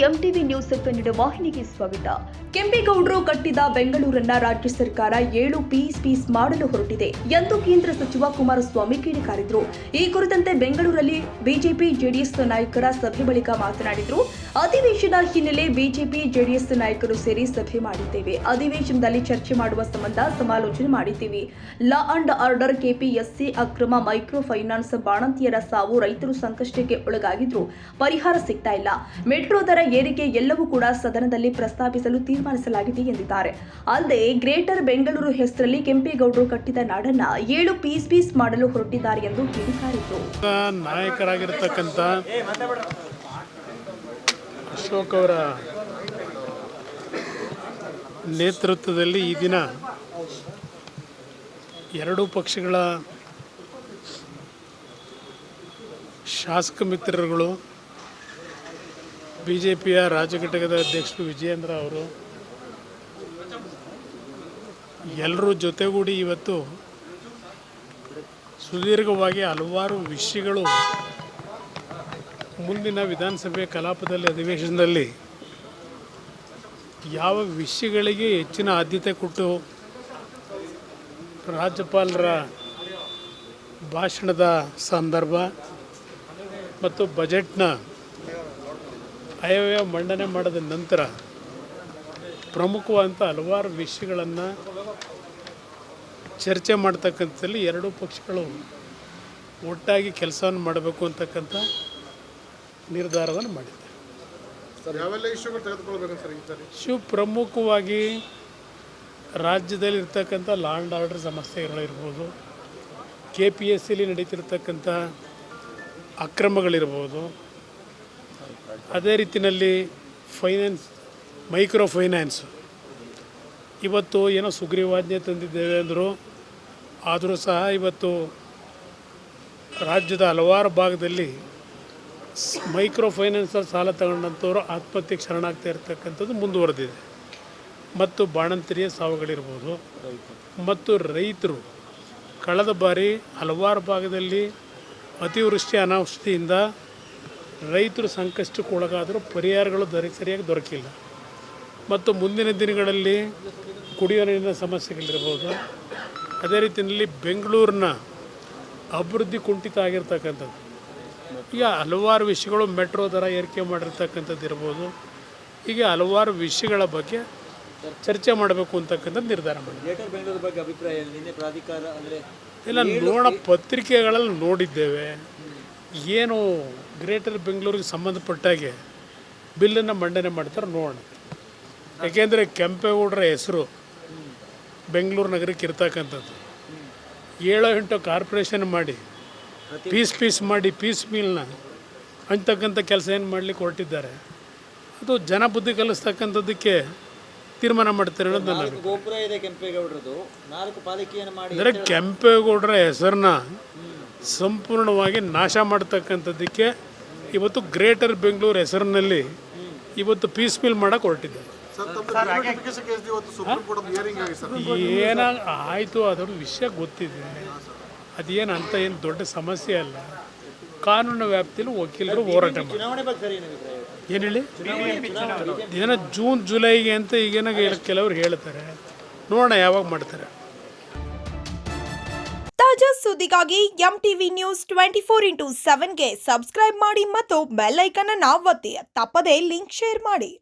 MTV news Kannada ವಾಹಿನಿಗೆ ಸ್ವಾಗತ. ಕೆಂಪೇಗೌಡರು ಕಟ್ಟಿದ ಬೆಂಗಳೂರನ್ನ ರಾಜ್ಯ ಸರ್ಕಾರ 7 ಪೀಸ್ ಮಾಡಲು ಹೊರಟಿದೆ ಎಂದು ಕೇಂದ್ರ ಸಚಿವ ಕುಮಾರಸ್ವಾಮಿ ಕಿಡಿಕಾರಿದ್ರು. ಈ ಕುರಿತಂತೆ ಬೆಂಗಳೂರಲ್ಲಿ ಬಿಜೆಪಿ ಜೆಡಿಎಸ್ ನಾಯಕರ ಸಭೆ ಬಳಿಕ ಮಾತನಾಡಿದ್ರು. ಅಧಿವೇಶನ ಹಿನ್ನೆಲೆ ಬಿಜೆಪಿ ಜೆಡಿಎಸ್ ನಾಯಕರು ಸೇರಿ ಸಭೆ ಮಾಡಿದ್ದೇವೆ. ಅಧಿವೇಶನದಲ್ಲಿ ಚರ್ಚೆ ಮಾಡುವ ಸಂಬಂಧ ಸಮಾಲೋಚನೆ ಮಾಡಿದ್ದೀವಿ. ಲಾ ಅಂಡ್ ಆರ್ಡರ್, ಕೆಪಿಎಸ್ಸಿ ಅಕ್ರಮ, ಮೈಕ್ರೋ ಫೈನಾನ್ಸ್, ಬಾಣಂತಿಯರ ಸಾವು, ರೈತರು ಸಂಕಷ್ಟಕ್ಕೆ ಒಳಗಾಗಿದ್ರು ಪರಿಹಾರ ಸಿಗ್ತಾ ಇಲ್ಲ, ಮೆಟ್ರೋ ದರ ಏರಿಕೆ ಎಲ್ಲವೂ ಕೂಡ ಸದನದಲ್ಲಿ ಪ್ರಸ್ತಾಪಿಸಲು ತೀರ್ಮಾನಿಸಲಾಗಿದೆ ಎಂದಿದ್ದಾರೆ. ಅಲ್ಲದೆ ಗ್ರೇಟರ್ ಬೆಂಗಳೂರು ಹೆಸರಲ್ಲಿ ಕೆಂಪೇಗೌಡರು ಕಟ್ಟಿದ ನಾಡನ್ನ 7 ಪೀಸ್ ಮಾಡಲು ಹೊರಟಿದ್ದಾರೆ ಎಂದು ಕಿಡಿಕಾರಿದರು. ನಾಯಕರಾಗಿರ್ತಕ್ಕಂಥ ಅಶೋಕ್ ಅವರ ನೇತೃತ್ವದಲ್ಲಿ ಈ ದಿನ ಎರಡೂ ಪಕ್ಷಗಳ ಶಾಸಕ ಮಿತ್ರರುಗಳು, ಬಿಜೆಪಿಯ ರಾಜ್ಯ ಘಟಕದ ಅಧ್ಯಕ್ಷರು ವಿಜಯೇಂದ್ರ ಅವರು ಎಲ್ಲರೂ ಜೊತೆಗೂಡಿ ಇವತ್ತು ಸುದೀರ್ಘವಾಗಿ ಹಲವಾರು ವಿಷಯಗಳು ಮುಂದಿನ ವಿಧಾನಸಭೆ ಕಲಾಪದಲ್ಲಿ ಅಧಿವೇಶನದಲ್ಲಿ ಯಾವ ವಿಷಯಗಳಿಗೆ ಹೆಚ್ಚಿನ ಆದ್ಯತೆ ಕೊಟ್ಟು ರಾಜ್ಯಪಾಲರ ಭಾಷಣದ ಸಂದರ್ಭ ಮತ್ತು ಬಜೆಟ್ನ ಆಯವ್ಯಯ ಮಂಡನೆ ಮಾಡಿದ ನಂತರ ಪ್ರಮುಖವಾದಂಥ ಹಲವಾರು ವಿಷಯಗಳನ್ನು ಚರ್ಚೆ ಮಾಡ್ತಕ್ಕಂಥಲ್ಲಿ ಎರಡೂ ಪಕ್ಷಗಳು ಒಟ್ಟಾಗಿ ಕೆಲಸವನ್ನು ಮಾಡಬೇಕು ಅಂತಕ್ಕಂಥ ನಿರ್ಧಾರವನ್ನು ಮಾಡಿದೆ. ಇಶ್ಯೂ ಪ್ರಮುಖವಾಗಿ ರಾಜ್ಯದಲ್ಲಿ ಇರ್ತಕ್ಕಂಥ ಲಾ ಆ್ಯಂಡ್ ಆರ್ಡರ್ ಸಮಸ್ಯೆಗಳಿರ್ಬೋದು, KPSCಲಿ ನಡೀತಿರ್ತಕ್ಕಂಥ ಅಕ್ರಮಗಳಿರ್ಬೋದು, ಅದೇ ರೀತಿಯಲ್ಲಿ ಮೈಕ್ರೋ ಫೈನಾನ್ಸ್ ಇವತ್ತು ಏನೋ ಸುಗ್ರೀವಾಜ್ಞೆ ತಂದಿದ್ದೇವೆ ಅಂದರು, ಆದರೂ ಸಹ ಇವತ್ತು ರಾಜ್ಯದ ಹಲವಾರು ಭಾಗದಲ್ಲಿ ಮೈಕ್ರೋ ಫೈನಾನ್ಸಲ್ಲಿ ಸಾಲ ತಗೊಂಡಂಥವ್ರು ಆತ್ಮಹತ್ಯೆಗೆ ಶರಣಾಗ್ತಾ ಇರ್ತಕ್ಕಂಥದ್ದು ಮುಂದುವರೆದಿದೆ. ಮತ್ತು ಬಾಣಂತಿಯರ ಸಾವುಗಳಿರ್ಬೋದು, ಮತ್ತು ರೈತರು ಕಳೆದ ಬಾರಿ ಹಲವಾರು ಭಾಗದಲ್ಲಿ ಅತಿವೃಷ್ಟಿ ಅನಾವೃಷ್ಟಿಯಿಂದ ರೈತರು ಸಂಕಷ್ಟಕ್ಕೆ ಒಳಗಾದರೂ ಪರಿಹಾರಗಳು ಸರಿಯಾಗಿ ದೊರಕಿಲ್ಲ. ಮತ್ತು ಮುಂದಿನ ದಿನಗಳಲ್ಲಿ ಕುಡಿಯುವ ನೀರಿನ ಸಮಸ್ಯೆಗಳಿರ್ಬೋದು, ಅದೇ ರೀತಿಯಲ್ಲಿ ಬೆಂಗಳೂರಿನ ಅಭಿವೃದ್ಧಿ ಕುಂಠಿತ ಆಗಿರ್ತಕ್ಕಂಥದ್ದು, ಈಗ ಹಲವಾರು ವಿಷಯಗಳು, ಮೆಟ್ರೋ ದರ ಏರಿಕೆ ಮಾಡಿರ್ತಕ್ಕಂಥದ್ದು ಇರ್ಬೋದು, ಹೀಗೆ ಹಲವಾರು ವಿಷಯಗಳ ಬಗ್ಗೆ ಚರ್ಚೆ ಮಾಡಬೇಕು ಅಂತಕ್ಕಂಥದ್ದು ನಿರ್ಧಾರ ಮಾಡಿದೆ. ಇಲ್ಲ, ಪತ್ರಿಕೆಗಳಲ್ಲಿ ನೋಡಿದ್ದೇವೆ, ಏನು ಗ್ರೇಟರ್ ಬೆಂಗಳೂರಿಗೆ ಸಂಬಂಧಪಟ್ಟಾಗೆ ಬಿಲ್ಲನ್ನು ಮಂಡನೆ ಮಾಡ್ತಾರೆ ನೋಡೋಣ. ಯಾಕೆಂದರೆ ಕೆಂಪೇಗೌಡರ ಹೆಸರು ಬೆಂಗಳೂರು ನಗರಕ್ಕೆ ಇರ್ತಕ್ಕಂಥದ್ದು, 7-8 ಕಾರ್ಪೊರೇಷನ್ ಮಾಡಿ ಪೀಸ್ ಮೀಲ್ನ ಅಂತಕ್ಕಂಥ ಕೆಲಸ ಏನು ಮಾಡಲಿಕ್ಕೆ ಹೊರಟಿದ್ದಾರೆ, ಅದು ಜನ ಬುದ್ಧಿ ಕಲಿಸ್ತಕ್ಕಂಥದ್ದಕ್ಕೆ ತೀರ್ಮಾನ ಮಾಡ್ತಾರೆ ಅನ್ನೋದು ನನ್ನ ಅಂದರೆ ಕೆಂಪೇಗೌಡರ ಹೆಸರನ್ನ ಸಂಪೂರ್ಣವಾಗಿ ನಾಶ ಮಾಡ್ತಕ್ಕಂಥದ್ದಕ್ಕೆ ಇವತ್ತು ಗ್ರೇಟರ್ ಬೆಂಗಳೂರು ಹೆಸರಿನಲ್ಲಿ ಇವತ್ತು ಪೀಸ್ ಮೀಲ್ ಮಾಡೋಕೆ ಹೊರಟಿದ್ದಾರೆ. ಆಯಿತು, ಅದರ ವಿಷಯ ಗೊತ್ತಿದೆ, ಅದೇನು ಅಂತ ಏನು ದೊಡ್ಡ ಸಮಸ್ಯೆ ಅಲ್ಲ. ಕಾನೂನು ವ್ಯಾಪ್ತಿಯಲ್ಲಿ ವಕೀಲರು ಹೋರಾಟ ಮಾಡಿ ಏನು ಹೇಳಿ ಏನೋ ಜೂನ್ ಜುಲೈಗೆ ಅಂತ ಈಗೇನ ಕೆಲವರು ಹೇಳ್ತಾರೆ, ನೋಡೋಣ ಯಾವಾಗ ಮಾಡ್ತಾರೆ. ತಾಜಾ ಸುದ್ದಿಗಾಗಿ ಎಂಟಿವಿ ನ್ಯೂಸ್ 24x7ಗೆ ಸಬ್ಸ್ಕ್ರೈಬ್ ಮಾಡಿ ಮತ್ತು ಬೆಲ್ ಐಕಾನ್ ಅನ್ನು ಒತ್ತಿ. ತಪ್ಪದೇ ಲಿಂಕ್ ಶೇರ್ ಮಾಡಿ.